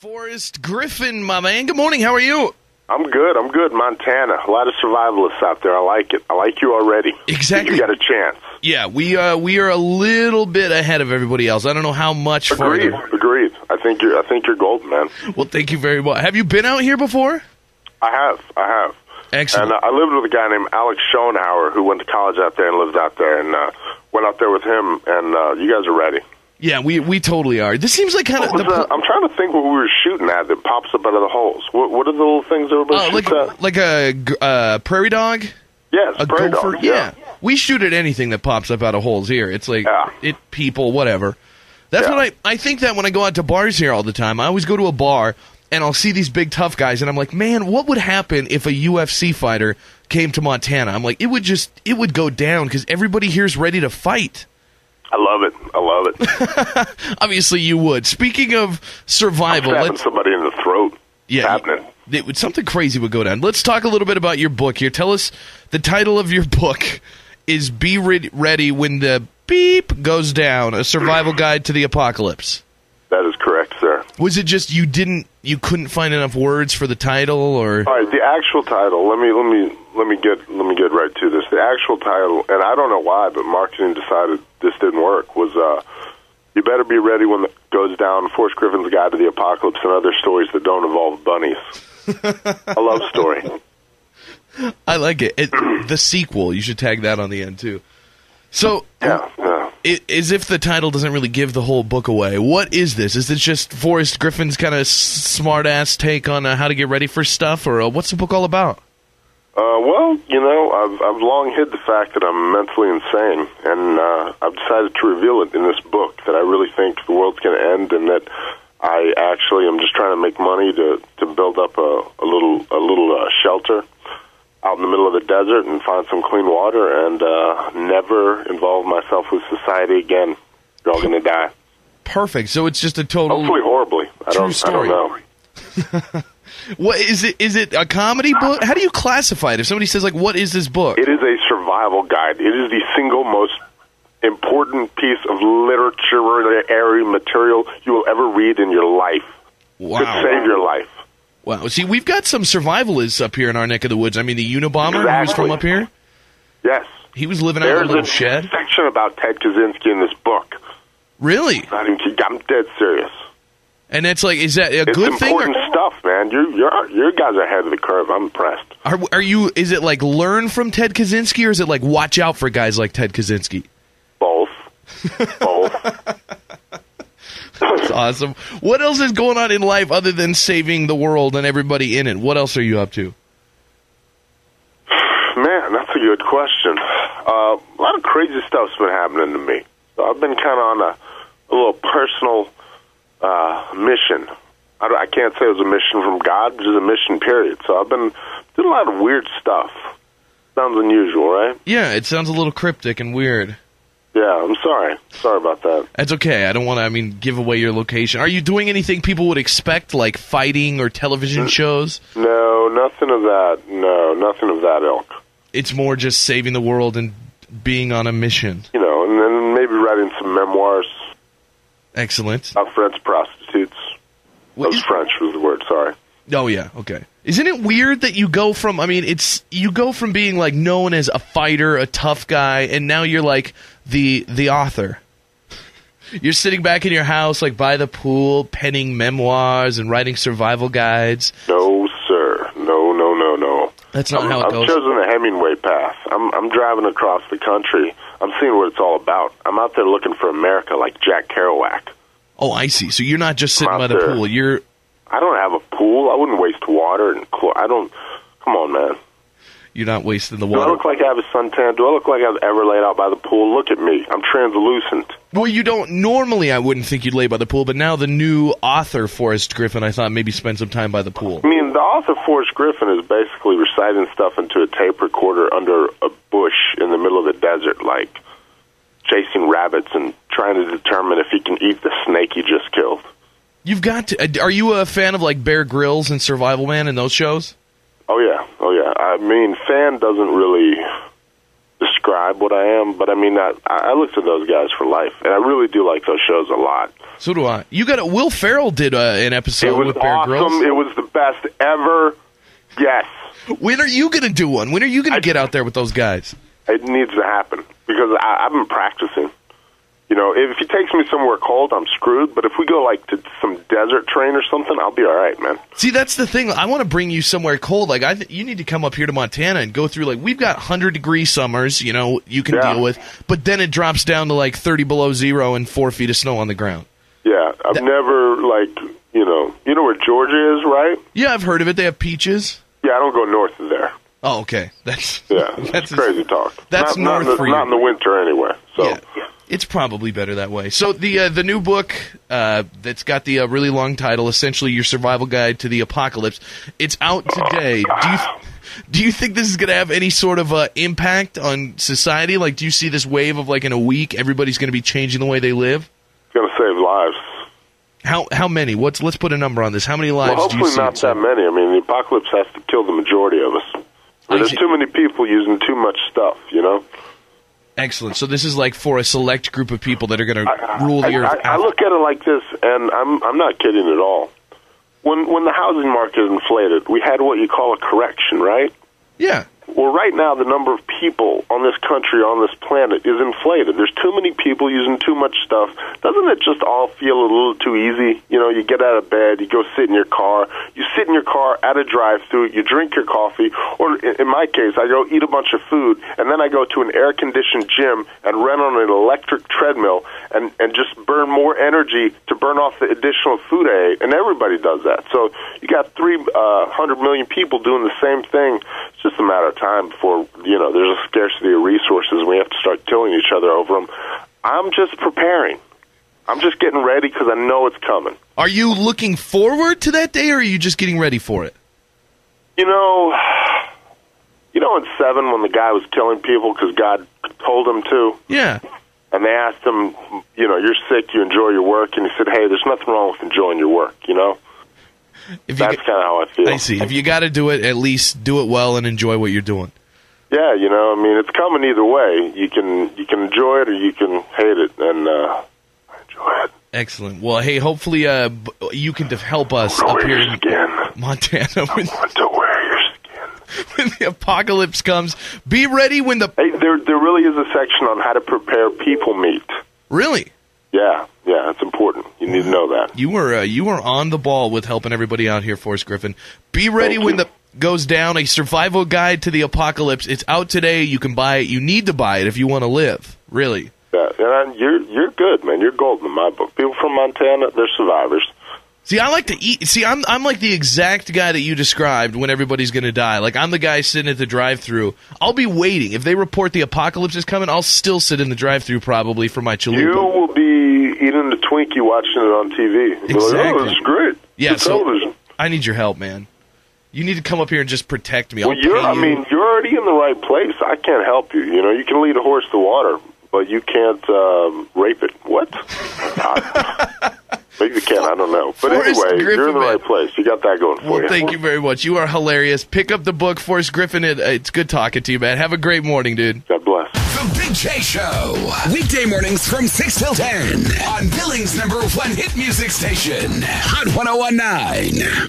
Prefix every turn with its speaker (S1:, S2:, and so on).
S1: Forrest Griffin, my man. Good morning. How are you?
S2: I'm good. Montana. A lot of survivalists out there. I like it. I like you already.
S1: Exactly.
S2: You got a chance.
S1: Yeah, we are a little bit ahead of everybody else. I don't know how much.
S2: Agreed. I think you're golden, man.
S1: Well, thank you very much. Have you been out here before?
S2: I have.
S1: Excellent.
S2: And I lived with a guy named Alex Schoenhauer who went to college out there and lived out there, and went out there with him. And you guys are ready.
S1: Yeah, we totally are. This seems like kind of.
S2: I'm trying to think what we were shooting at that pops up out of the holes. What are the little things everybody shoots at?
S1: Like a prairie dog.
S2: Yes,
S1: a
S2: prairie
S1: gopher.
S2: dog.
S1: Yeah, we shoot at anything that pops up out of holes here. It's like people, whatever. That's what I think that when I go out to bars here all the time. I always go to a bar and I'll see these big tough guys, and I'm like, man, what would happen if a UFC fighter came to Montana? I'm like, it would go down because everybody here's ready to fight.
S2: I love it.
S1: Obviously, you would. Speaking of survival,
S2: stabbing somebody in the throat.
S1: Yeah,
S2: happening.
S1: Something crazy would go down. Let's talk a little bit about your book here. Tell us the title of your book is "Be Ready When the Beep Goes Down: A Survival Guide to the Apocalypse."
S2: That is correct, sir.
S1: Was it just you couldn't find enough words for the title, or?
S2: All right, the actual title. Let me get right to this. The actual title, and I don't know why, but marketing decided this didn't work. Was "You Better Be Ready When it Goes Down: Forrest Griffin's Guide to the Apocalypse and Other Stories That Don't Involve Bunnies." A love story.
S1: I like it. The sequel. You should tag that on the end too. So.
S2: Yeah.
S1: As if the title doesn't really give the whole book away. What is this? Is it just Forrest Griffin's kind of smart-ass take on how to get ready for stuff, or what's the book all about?
S2: Well, I've long hid the fact that I'm mentally insane, and I've decided to reveal it in this book, that I really think the world's going to end, and that I actually am just trying to make money to build up a little shelter out in the middle of the desert and find some clean water and never involve myself with society again. You're all going to die.
S1: Perfect. So it's just a total...
S2: Hopefully horribly. I don't know.
S1: What is it? Is it a comedy book? How do you classify it? If somebody says, like, what is this book?
S2: It is a survival guide. It is the single most important piece of literary material you will ever read in your life.
S1: Wow.
S2: Could save your life.
S1: Wow. See, we've got some survivalists up here in our neck of the woods. I mean, the Unabomber, who's from up here.
S2: Yes.
S1: He was living out in a little shed.
S2: There's a section about Ted Kaczynski in this book.
S1: Really?
S2: I'm dead serious.
S1: And it's like, is that a
S2: it's
S1: good thing?
S2: It's important stuff, man. You guys are ahead of the curve. I'm impressed.
S1: Are you? Is it like learn from Ted Kaczynski, or is it like watch out for guys like Ted Kaczynski?
S2: Both.
S1: That's awesome. What else is going on in life other than saving the world and everybody in it? What else are you up to?
S2: Man, that's a good question. A lot of crazy stuff's been happening to me. So I've been kind of on a little personal mission. I can't say it was a mission from God, but it was a mission, period. So I've been doing a lot of weird stuff. Sounds unusual, right?
S1: Yeah, it sounds a little cryptic and weird.
S2: Yeah, I'm sorry. Sorry about that.
S1: That's okay. I don't want to, give away your location. Are you doing anything people would expect, like fighting or television shows?
S2: No, nothing of that. No, nothing of that ilk.
S1: It's more just saving the world and being on a mission.
S2: And then maybe writing some memoirs.
S1: Excellent.
S2: About French prostitutes. French was the word, sorry.
S1: Oh, yeah, okay. Isn't it weird that you go from, you go from being, like, known as a fighter, a tough guy, and now you're, like, the author. You're sitting back in your house, like, by the pool, penning memoirs and writing survival guides.
S2: No, sir. No.
S1: That's not how it goes.
S2: I've chosen the Hemingway path. I'm driving across the country. I'm seeing what it's all about. I'm out there looking for America like Jack Kerouac.
S1: Oh, I see. So you're not just sitting by the pool.
S2: I don't have a pool. I wouldn't waste water and come on, man.
S1: You're not wasting the water.
S2: Do I look like I have a suntan? Do I look like I've ever laid out by the pool? Look at me. I'm translucent.
S1: Well, you don't. Normally, I wouldn't think you'd lay by the pool, but now the new author, Forrest Griffin, I thought maybe spend some time by the pool.
S2: The author, Forrest Griffin, is basically reciting stuff into a tape recorder under a bush in the middle of the desert, like chasing rabbits and trying to determine if he can eat the snake he just killed.
S1: You've got to. Are you a fan of, like, Bear Grylls and Survival Man and those shows?
S2: Oh, yeah. Fan doesn't really describe what I am, but I mean, I look to those guys for life, and I really do like those shows a lot.
S1: So do I. You got Will Ferrell did an episode with Bear Grylls.
S2: It was the best ever. Yes.
S1: When are you going to do one? When are you going to get out there with those guys?
S2: It needs to happen because I've been practicing. You know, if he takes me somewhere cold, I'm screwed. But if we go, like, to some desert train or something, I'll be all right, man.
S1: See, that's the thing. I want to bring you somewhere cold. Like, you need to come up here to Montana and go through, like, we've got 100-degree summers, you know, you can deal with. But then it drops down to, like, 30 below zero and 4 feet of snow on the ground.
S2: Yeah, I've never, like, you know where Georgia is, right?
S1: Yeah, I've heard of it. They have peaches.
S2: Yeah, I don't go north of there.
S1: Oh, okay. That's
S2: crazy talk.
S1: That's
S2: not
S1: for you.
S2: Not in the winter anyway. So.
S1: Yeah. It's probably better that way. So the new book that's got the really long title, essentially Your Survival Guide to the Apocalypse, it's out today. Do you think this is going to have any sort of impact on society? Like, do you see this wave of, like, in a week, everybody's going to be changing the way they live?
S2: It's going to save lives.
S1: How many? Let's put a number on this. How many lives do you see?
S2: Hopefully not that many. I mean, the apocalypse has to kill the majority of us. There's too many people using too much stuff, you know?
S1: Excellent. So this is like for a select group of people that are going to rule the earth.
S2: I look at it like this, and I'm not kidding at all. When the housing market inflated, we had what you call a correction, right?
S1: Yeah.
S2: Well, right now, the number of people on this country, on this planet, is inflated. There's too many people using too much stuff. Doesn't it just all feel a little too easy? You know, you get out of bed, you go sit in your car, you sit in your car at a drive-thru, you drink your coffee, or in my case, I go eat a bunch of food, and then I go to an air-conditioned gym and run on an electric treadmill and just burn more energy to burn off the additional food I ate, and everybody does that. So you got 300 million people doing the same thing. It's just a matter of time before, you know, there's a scarcity of resources and we have to start killing each other over them. I'm just preparing. I'm just getting ready because I know it's coming.
S1: Are you looking forward to that day, or are you just getting ready for it?
S2: You know, in 7 when the guy was killing people because God told him to?
S1: Yeah.
S2: And they asked him, you know, you're sick, you enjoy your work, and he said, hey, there's nothing wrong with enjoying your work, you know? That's kind of how I feel.
S1: I see. If you got to do it, at least do it well and enjoy what you're doing.
S2: Yeah, you know, I mean, it's coming either way. You can enjoy it or you can hate it, and I enjoy it.
S1: Excellent. Well, hey, hopefully you can help us up here in Montana.
S2: I want to wear your skin.
S1: When the apocalypse comes, be ready when the...
S2: Hey, there really is a section on how to prepare people meat.
S1: Really?
S2: Yeah, it's important. You need to know that.
S1: You were on the ball with helping everybody out here, Forrest Griffin. Be ready when the goes down, a survival guide to the apocalypse. It's out today. You can buy it. You need to buy it if you want to live. Really.
S2: Yeah, and you're good, man. You're golden in my book. People from Montana, they're survivors.
S1: See, I like to eat. See, I'm like the exact guy that you described when everybody's going to die. Like, I'm the guy sitting at the drive-thru. I'll be waiting. If they report the apocalypse is coming, I'll still sit in the drive-thru probably for my chalupa.
S2: You will be eating the Twinkie watching it on TV.
S1: Exactly.
S2: Like, oh, this is great.
S1: Yeah,
S2: it's television.
S1: I need your help, man. You need to come up here and just protect me.
S2: Well, you're already in the right place. I can't help you. You know, you can lead a horse to water, but you can't rape it. What? Maybe you can. I don't know. But
S1: Forrest
S2: anyway,
S1: Griffin,
S2: you're in the right place. You got that going for you.
S1: Thank you very much. You are hilarious. Pick up the book, Forrest Griffin. It's good talking to you, man. Have a great morning, dude.
S2: God bless.
S3: The Big J Show. Weekday mornings from 6 till 10 on Billings' #1 hit music station, Hot 101.9.